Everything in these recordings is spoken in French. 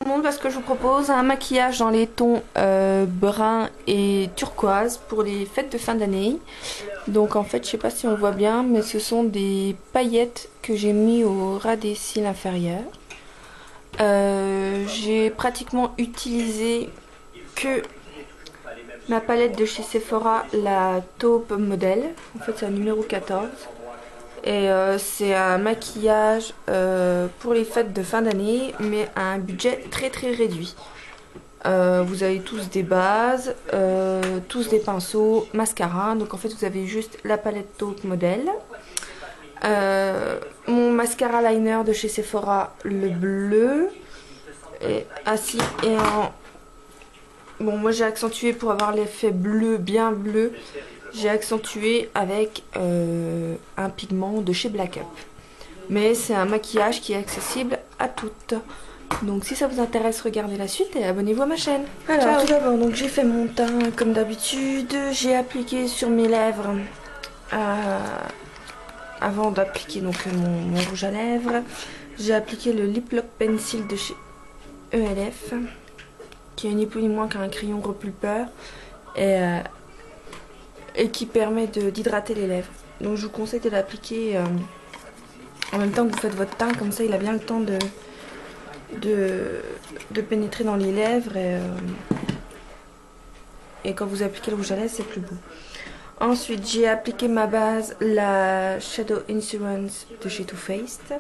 Monde parce que je vous propose un maquillage dans les tons brun et turquoise pour les fêtes de fin d'année. Donc en fait, je sais pas si on voit bien, mais ce sont des paillettes que j'ai mis au ras des cils inférieurs. J'ai pratiquement utilisé que ma palette de chez Sephora, la taupe modèle. En fait, c'est un numéro 14. Et c'est un maquillage pour les fêtes de fin d'année, mais à un budget très très réduit. Vous avez tous des bases, tous des pinceaux, mascara. Donc en fait, vous avez juste la palette taupe modèle. Mon mascara liner de chez Sephora, le bleu. Et assis et en... Bon, moi j'ai accentué pour avoir l'effet bleu, bien bleu. J'ai accentué avec un pigment de chez Black Up. Mais c'est un maquillage qui est accessible à toutes. Donc si ça vous intéresse, regardez la suite et abonnez-vous à ma chaîne. Alors ciao. Tout d'abord, donc j'ai fait mon teint comme d'habitude. J'ai appliqué sur mes lèvres avant d'appliquer donc mon rouge à lèvres. J'ai appliqué le Lip Lock Pencil de chez ELF, qui est ni plus ni moins qu'un crayon repulpeur et qui permet d'hydrater les lèvres. Donc je vous conseille de l'appliquer en même temps que vous faites votre teint, comme ça il a bien le temps de pénétrer dans les lèvres et quand vous appliquez le rouge à lèvres c'est plus beau. Ensuite j'ai appliqué ma base, la Shadow Insurance de chez Too Faced.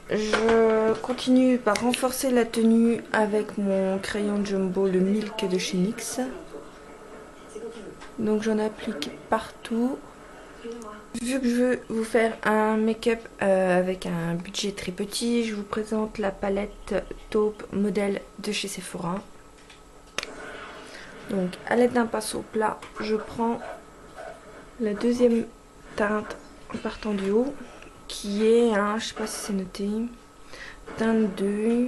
Je continue par renforcer la tenue avec mon crayon Jumbo, le Milk de chez NYX. Donc j'en applique partout. Vu que je veux vous faire un make-up avec un budget très petit, je vous présente la palette taupe modèle de chez Sephora. Donc à l'aide d'un pinceau plat, je prends la deuxième teinte en partant du haut, qui est un, je sais pas si c'est noté, teinte 2.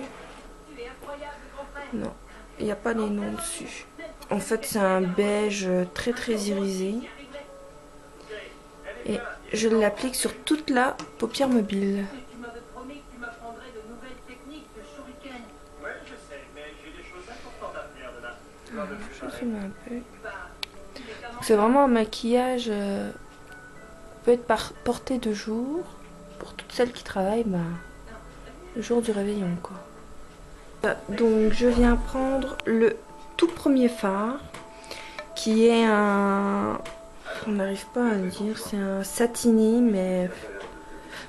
Non, il n'y a pas les noms dessus. En fait c'est un beige très très irisé. Et je l'applique sur toute la paupière mobile. Je filme un peu. C'est vraiment un maquillage peut être porté de jour pour toutes celles qui travaillent le jour du réveillon quoi. Donc je viens prendre le tout premier fard qui est un... On n'arrive pas à le dire, c'est un satiné, mais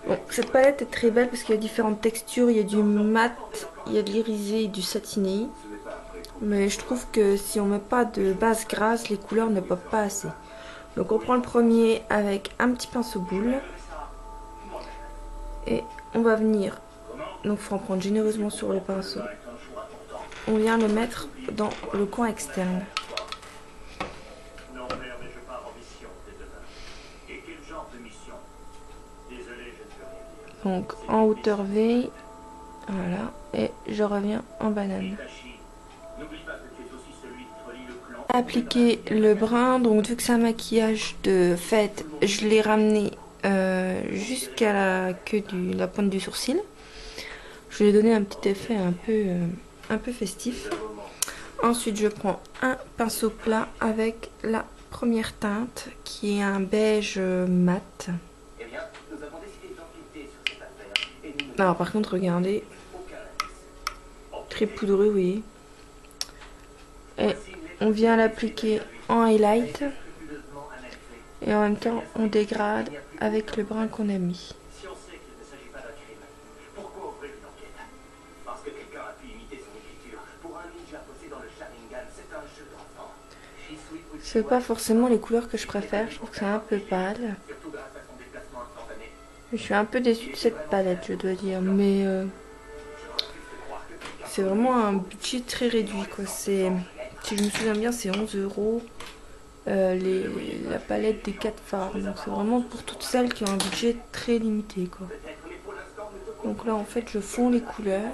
bon, cette palette est très belle parce qu'il y a différentes textures, il y a du mat, il y a de l'irisé et du satiné, mais je trouve que si on met pas de base grasse, les couleurs ne pop pas assez. Donc on prend le premier avec un petit pinceau boule et on va venir, donc il faut en prendre généreusement sur le pinceau, on vient le mettre dans le coin externe. Donc en hauteur V, voilà, et je reviens en banane. Appliquer le brun, donc vu que c'est un maquillage de fête, je l'ai ramené jusqu'à la queue la pointe du sourcil. Je lui ai donné un petit effet un peu festif. Ensuite je prends un pinceau plat avec la première teinte qui est un beige mat. Alors par contre regardez, très poudreux, vous voyez. Et on vient l'appliquer en highlight et en même temps on dégrade avec le brun qu'on a mis. C'est pas forcément les couleurs que je préfère, je trouve que c'est un peu pâle. Je suis un peu déçue de cette palette, je dois dire, mais c'est vraiment un budget très réduit quoi. Si je me souviens bien, c'est 11 € la palette des 4 fards. Donc c'est vraiment pour toutes celles qui ont un budget très limité quoi. Donc là en fait je fonds les couleurs.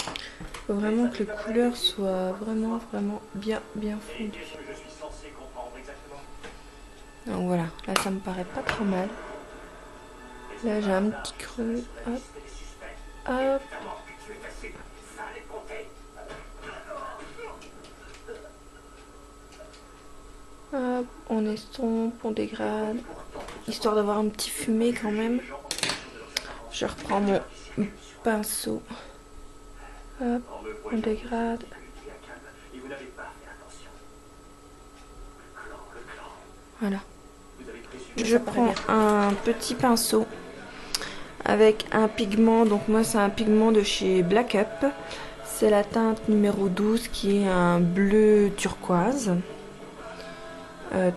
Il faut vraiment que les couleurs soient vraiment bien fondues. Donc voilà, là ça me paraît pas trop mal. Là j'ai un petit creux. Hop. Hop. Hop, on estompe, on dégrade. Histoire d'avoir un petit fumé quand même. Je reprends mon pinceau. Hop, on dégrade. Voilà. Je prends un petit pinceau avec un pigment. Donc moi c'est un pigment de chez Black Up. C'est la teinte numéro 12 qui est un bleu turquoise.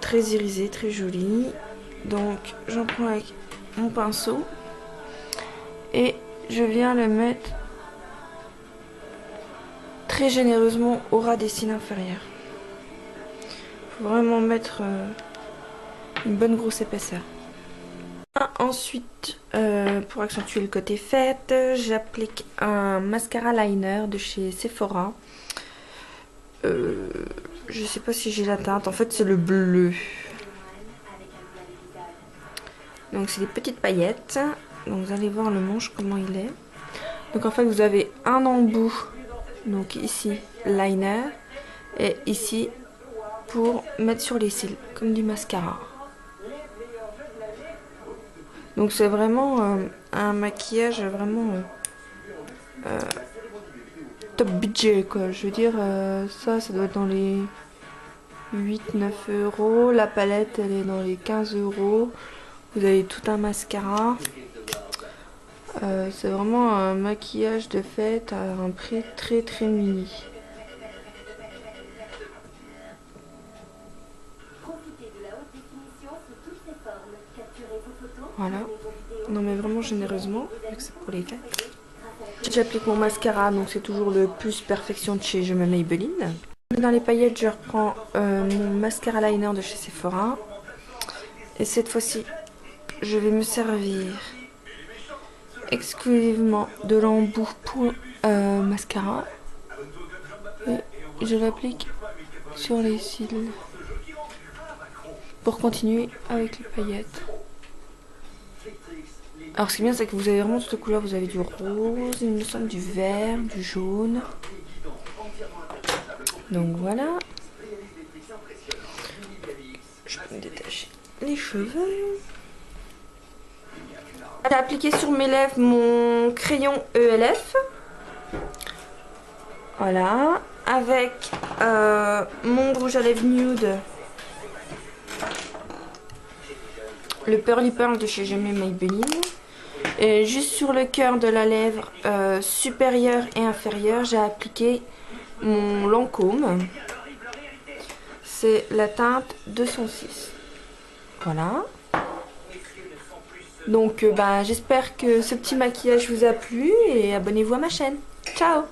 Très irisé, très joli. Donc j'en prends avec mon pinceau. Et je viens le mettre très généreusement au ras des cils inférieurs. Il faut vraiment mettre une bonne grosse épaisseur. Ensuite, pour accentuer le côté fête, j'applique un mascara liner de chez Sephora. Je sais pas si j'ai la teinte, en fait c'est le bleu. Donc c'est des petites paillettes. Donc vous allez voir le manche comment il est. Donc en fait vous avez un embout, donc ici liner, et ici pour mettre sur les cils, comme du mascara. Donc c'est vraiment un maquillage vraiment top budget quoi. Je veux dire ça doit être dans les 8-9 euros. La palette elle est dans les 15 euros. Vous avez tout un mascara. C'est vraiment un maquillage de fête à un prix très très mini. Voilà. Non mais vraiment généreusement, vu que c'est pour les fêtes. J'applique mon mascara, donc c'est toujours le Plus Perfection de chez Je me Maybelline. Dans les paillettes, je reprends mon mascara liner de chez Sephora. Et cette fois-ci, je vais me servir exclusivement de l'embout pour mascara. Et je l'applique sur les cils. Pour continuer avec les paillettes. Alors ce qui est bien c'est que vous avez vraiment toutes les couleurs, vous avez du rose, il me semble du vert, du jaune. Donc voilà. Je peux me détacher les cheveux. J'ai appliqué sur mes lèvres mon crayon ELF. Voilà. Avec mon rouge à lèvres nude. Le Pearly Pearl de chez Je me Maybelline. Et juste sur le cœur de la lèvre supérieure et inférieure, j'ai appliqué mon Lancôme. C'est la teinte 206. Voilà. Donc j'espère que ce petit maquillage vous a plu et abonnez-vous à ma chaîne. Ciao!